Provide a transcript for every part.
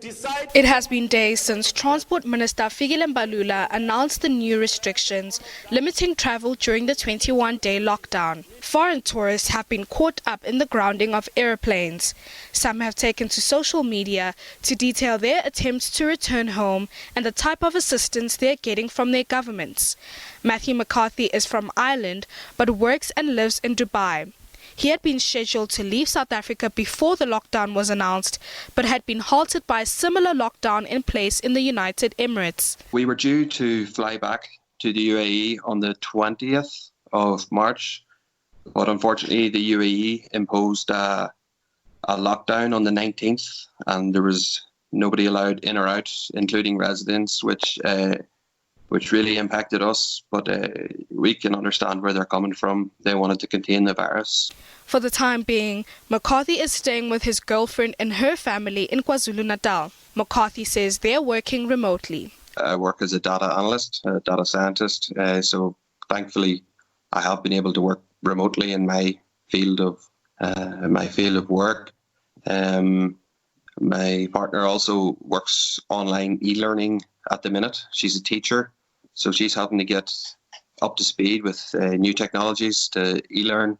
It has been days since Transport Minister Fikile Mbalula announced the new restrictions limiting travel during the 21-day lockdown. Foreign tourists have been caught up in the grounding of airplanes. Some have taken to social media to detail their attempts to return home and the type of assistance they're getting from their governments. Matthew McCarthy is from Ireland but works and lives in Dubai. He had been scheduled to leave South Africa before the lockdown was announced, but had been halted by a similar lockdown in place in the United Emirates. We were due to fly back to the UAE on the 20th of March, but unfortunately the UAE imposed a lockdown on the 19th, and there was nobody allowed in or out, including residents, which really impacted us, but we can understand where they're coming from. They wanted to contain the virus. For the time being, McCarthy is staying with his girlfriend and her family in KwaZulu-Natal. McCarthy says they're working remotely. I work as a data analyst, a data scientist, so thankfully I have been able to work remotely in my field of work. My partner also works online e-learning at the minute. She's a teacher. So she's having to get up to speed with new technologies to e-learn.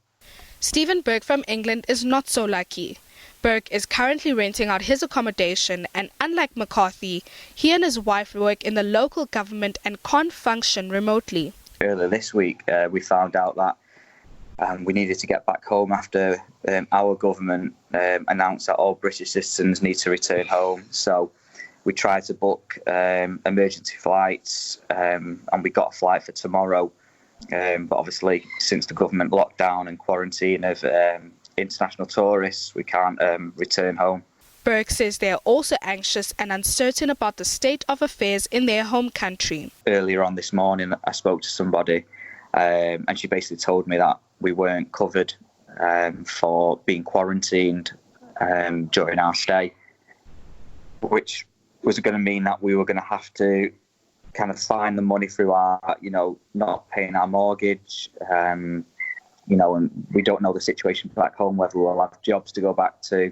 Stephen Burke from England is not so lucky. Burke is currently renting out his accommodation, and unlike McCarthy, he and his wife work in the local government and can't function remotely. Earlier this week, we found out that we needed to get back home after our government announced that all British citizens need to return home. So we tried to book emergency flights, and we got a flight for tomorrow. But obviously, since the government lockdown and quarantine of international tourists, we can't return home. Burke says they are also anxious and uncertain about the state of affairs in their home country. Earlier on this morning, I spoke to somebody, and she basically told me that we weren't covered for being quarantined during our stay, which was going to mean that we were going to have to kind of find the money through our, not paying our mortgage, and we don't know the situation back home, whether we'll have jobs to go back to.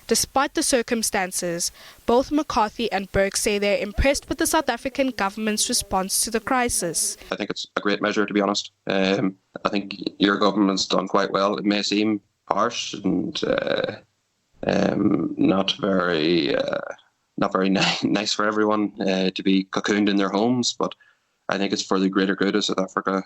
Despite the circumstances, both McCarthy and Burke say they're impressed with the South African government's response to the crisis. I think it's a great measure, to be honest. I think your government's done quite well. It may seem harsh and not very nice for everyone to be cocooned in their homes, but I think it's for the greater good of South Africa.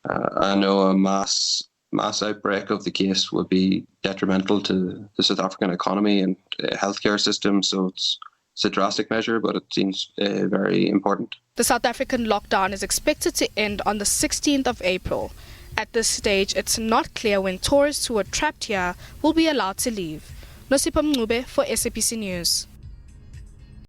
I know a mass outbreak of the case would be detrimental to the South African economy and healthcare system, so it's a drastic measure, but it seems very important. The South African lockdown is expected to end on the 16th of April. At this stage, it's not clear when tourists who are trapped here will be allowed to leave. Nosipho Mncube for SABC News.